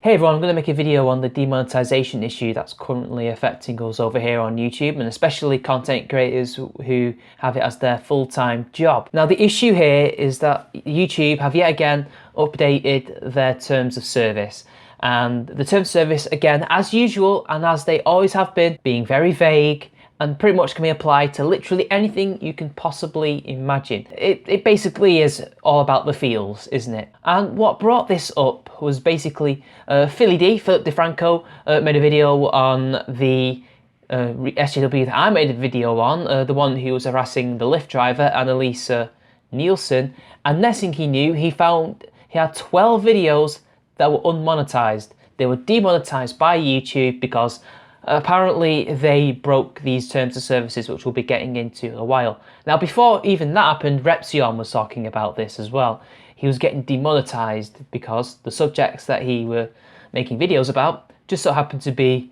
Hey everyone, I'm going to make a video on the demonetization issue that's currently affecting us over here on YouTube, and especially content creators who have it as their full-time job. Now the issue here is that YouTube have yet again updated their terms of service. And the terms of service, again, as usual and as they always have been, being very vague and pretty much can be applied to literally anything you can possibly imagine. It basically is all about the feels, isn't it? And what brought this up was basically Philip DeFranco made a video on the SJW that I made a video on, the one who was harassing the Lyft driver, Annalisa Nielsen, and next thing he knew, he found he had 12 videos that were unmonetized. They were demonetized by YouTube because apparently they broke these terms of services, which we'll be getting into in a while. Now, before even that happened, Repzion was talking about this as well. He was getting demonetized because the subjects that he were making videos about just so happened to be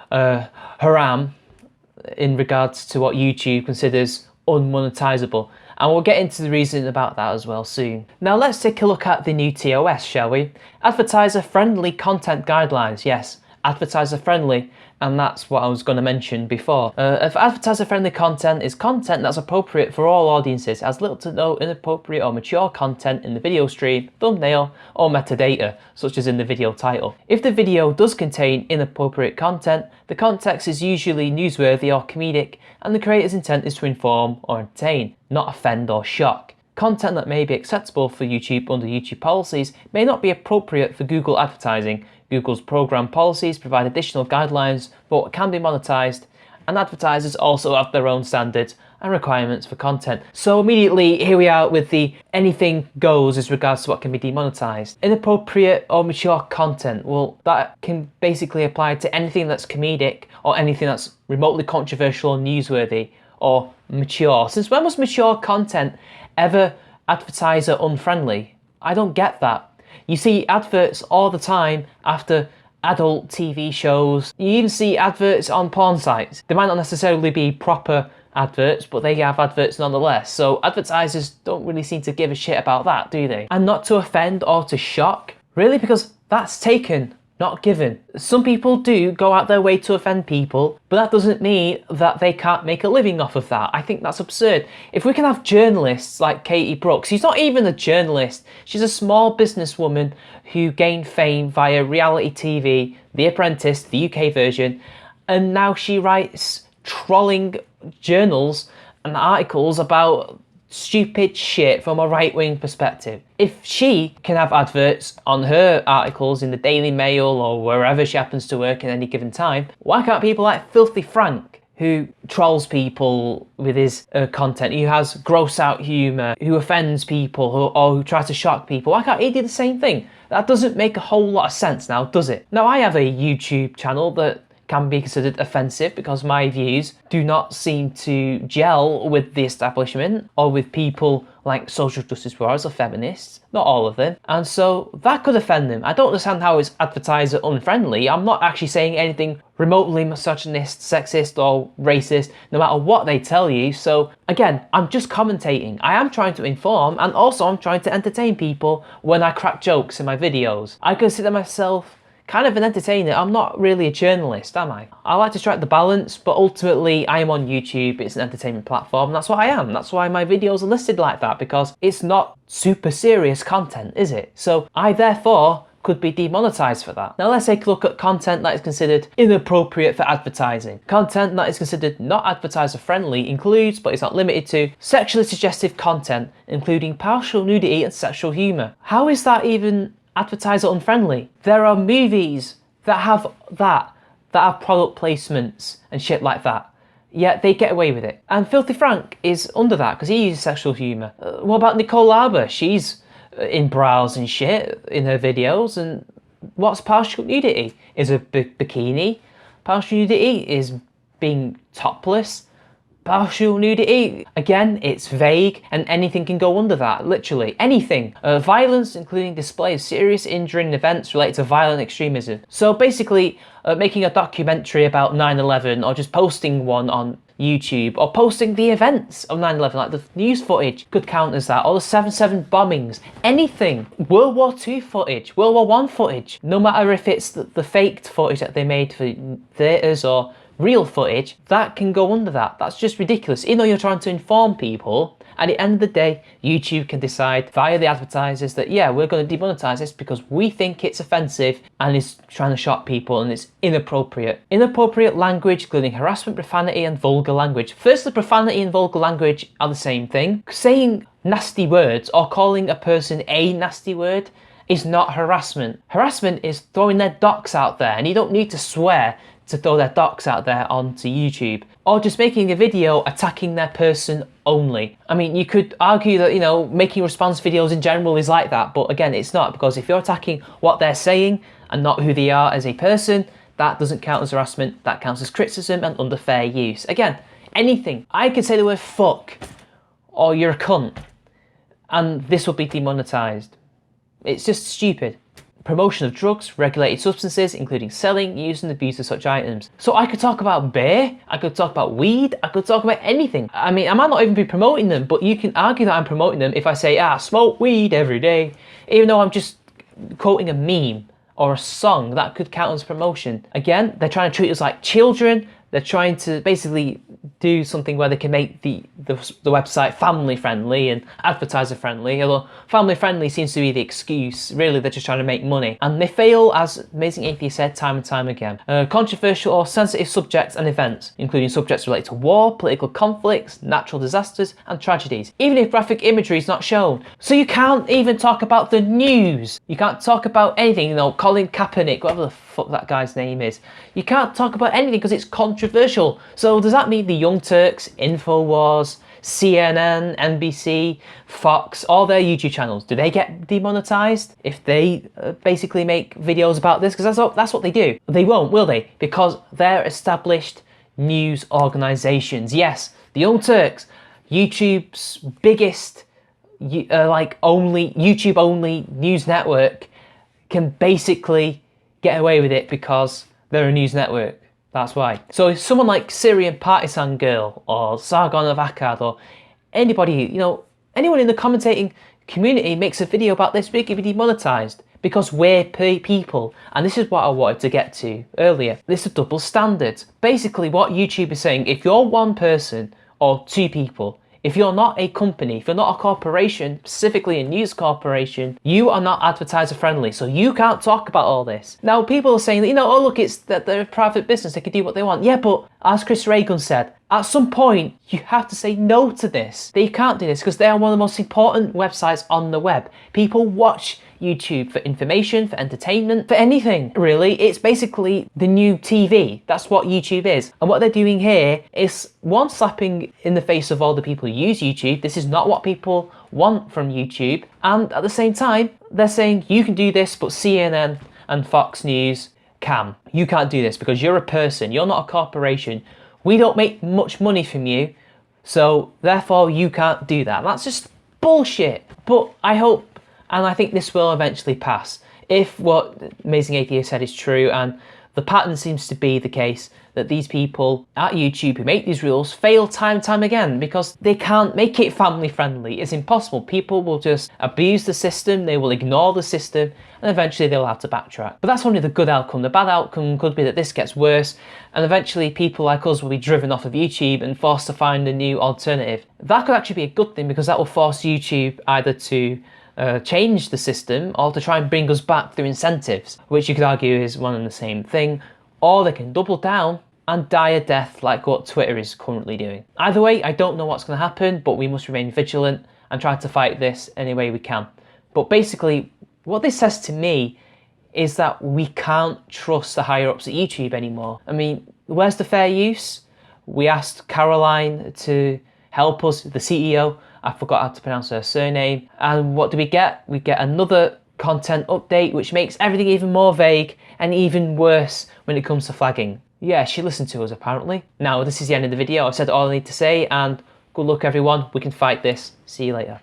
haram in regards to what YouTube considers unmonetizable. And we'll get into the reason about that as well soon. Now let's take a look at the new TOS, shall we? Advertiser-Friendly Content Guidelines, yes. Advertiser-friendly, and that's what I was going to mention before. If advertiser-friendly content is content that's appropriate for all audiences, has little to no inappropriate or mature content in the video stream, thumbnail, or metadata, such as in the video title. If the video does contain inappropriate content, the context is usually newsworthy or comedic, and the creator's intent is to inform or entertain, not offend or shock. Content that may be acceptable for YouTube under YouTube policies may not be appropriate for Google advertising. Google's program policies provide additional guidelines for what can be monetized, and advertisers also have their own standards and requirements for content. So immediately here we are with the anything goes as regards to what can be demonetized. Inappropriate or mature content, well, that can basically apply to anything that's comedic or anything that's remotely controversial or newsworthy or mature. Since when was mature content ever advertiser unfriendly? I don't get that. You see adverts all the time after adult TV shows. You even see adverts on porn sites. They might not necessarily be proper adverts, but they have adverts nonetheless. So advertisers don't really seem to give a shit about that, do they? And not to offend or to shock? Really? Because that's taken, not given. Some people do go out their way to offend people, but that doesn't mean that they can't make a living off of that. I think that's absurd. If we can have journalists like Katie Brooks, she's not even a journalist, she's a small businesswoman who gained fame via reality TV, The Apprentice, the UK version, and now she writes trolling journals and articles about stupid shit from a right-wing perspective. If she can have adverts on her articles in the Daily Mail or wherever she happens to work at any given time, why can't people like Filthy Frank, who trolls people with his content, who has gross out humour, who offends people or who tries to shock people, why can't he do the same thing? That doesn't make a whole lot of sense now, does it? Now I have a YouTube channel that can be considered offensive because my views do not seem to gel with the establishment or with people like social justice warriors or feminists, not all of them, and so that could offend them. I don't understand how it's advertiser unfriendly. I'm not actually saying anything remotely misogynist, sexist or racist, no matter what they tell you. So again, I'm just commentating. I am trying to inform, and also I'm trying to entertain people when I crack jokes in my videos. I consider myself kind of an entertainer. I'm not really a journalist, am I? I like to strike the balance, but ultimately I am on YouTube. It's an entertainment platform, and that's what I am. That's why my videos are listed like that, because it's not super serious content, is it? So I therefore could be demonetized for that. Now let's take a look at content that is considered inappropriate for advertising. Content that is considered not advertiser friendly includes, but is not limited to, sexually suggestive content, including partial nudity and sexual humor. How is that even advertiser unfriendly? There are movies that have product placements and shit like that, yet they get away with it. And Filthy Frank is under that because he uses sexual humour. What about Nicole Arbour? She's in bras and shit in her videos. And what's partial nudity? Is a bikini. Partial nudity is being topless. partial nudity. Again, it's vague and anything can go under that, literally anything. Violence, including display of serious injury and events related to violent extremism. So basically, making a documentary about 9/11 or just posting one on YouTube or posting the events of 9/11, like the news footage could count as that, or the 7/7 bombings, anything. World War II footage, World War I footage, no matter if it's the faked footage that they made for theatres or real footage, that can go under that. That's just ridiculous. Even though you're trying to inform people, at the end of the day, YouTube can decide via the advertisers that, yeah, we're going to demonetize this because we think it's offensive and it's trying to shock people and it's inappropriate. Inappropriate language, including harassment, profanity, and vulgar language. Firstly, profanity and vulgar language are the same thing. Saying nasty words or calling a person a nasty word is not harassment. Harassment is throwing their docs out there, and you don't need to swear to throw their docs out there onto YouTube, or just making a video attacking their person only. I mean, you could argue that, you know, making response videos in general is like that, but again, it's not, because if you're attacking what they're saying and not who they are as a person, that doesn't count as harassment, that counts as criticism and under fair use. Again, anything. I could say the word fuck or you're a cunt and this will be demonetized. It's just stupid. Promotion of drugs, regulated substances, including selling, use and abuse of such items. So I could talk about beer, I could talk about weed, I could talk about anything. I mean, I might not even be promoting them, but you can argue that I'm promoting them if I say, smoke weed every day, even though I'm just quoting a meme or a song. That could count as promotion. Again, they're trying to treat us like children. They're trying to basically do something where they can make the website family friendly and advertiser friendly, although family friendly seems to be the excuse. Really, they're just trying to make money. And they fail, as Amazing Atheist said time and time again. Controversial or sensitive subjects and events, including subjects related to war, political conflicts, natural disasters and tragedies, even if graphic imagery is not shown. So you can't even talk about the news. You can't talk about anything, you know, Colin Kaepernick, whatever the fuck that guy's name is. You can't talk about anything because it's controversial. So does that mean the Young Turks, InfoWars, CNN, NBC, Fox, all their YouTube channels, do they get demonetized if they basically make videos about this? Because that's what they do. They won't, will they? Because they're established news organizations. Yes, the Young Turks, YouTube's biggest YouTube only news network, can basically get away with it because they're a news network. That's why. So if someone like Syrian Partisan Girl or Sargon of Akkad or anybody, you know, anyone in the commentating community makes a video about this, we could be demonetized because we're people. And this is what I wanted to get to earlier. This is double standards. Basically what YouTube is saying, if you're one person or two people, if you're not a company, if you're not a corporation, specifically a news corporation, you are not advertiser friendly, so you can't talk about all this. Now, people are saying that, you know, oh look, it's that they're a private business, they can do what they want. Yeah, but as Chris Reagan said, at some point, you have to say no to this. They can't do this because they are one of the most important websites on the web. People watch YouTube for information, for entertainment, for anything, really. It's basically the new TV. That's what YouTube is. And what they're doing here is, one, slapping in the face of all the people who use YouTube. This is not what people want from YouTube. And at the same time, they're saying you can do this, but CNN and Fox News can. You can't do this because you're a person. You're not a corporation. We don't make much money from you, so therefore you can't do that. That's just bullshit. But I hope, and I think this will eventually pass, if what Amazing Atheist said is true, and the pattern seems to be the case, that these people at YouTube who make these rules fail time and time again because they can't make it family friendly. It's impossible. People will just abuse the system, they will ignore the system, and eventually they'll have to backtrack. But that's only the good outcome. The bad outcome could be that this gets worse, and eventually people like us will be driven off of YouTube and forced to find a new alternative. That could actually be a good thing because that will force YouTube either to change the system or to try and bring us back through incentives, which you could argue is one and the same thing, or they can double down and die a death like what Twitter is currently doing. Either way, I don't know what's going to happen, but we must remain vigilant and try to fight this any way we can. But basically, what this says to me is that we can't trust the higher ups at YouTube anymore. I mean, where's the fair use? We asked Caroline to help us, the CEO, I forgot how to pronounce her surname, and what do we get? We get another content update which makes everything even more vague and even worse when it comes to flagging. yeah, she listened to us apparently. Now, this is the end of the video. I've said all I need to say, and good luck everyone. We can fight this. See you later.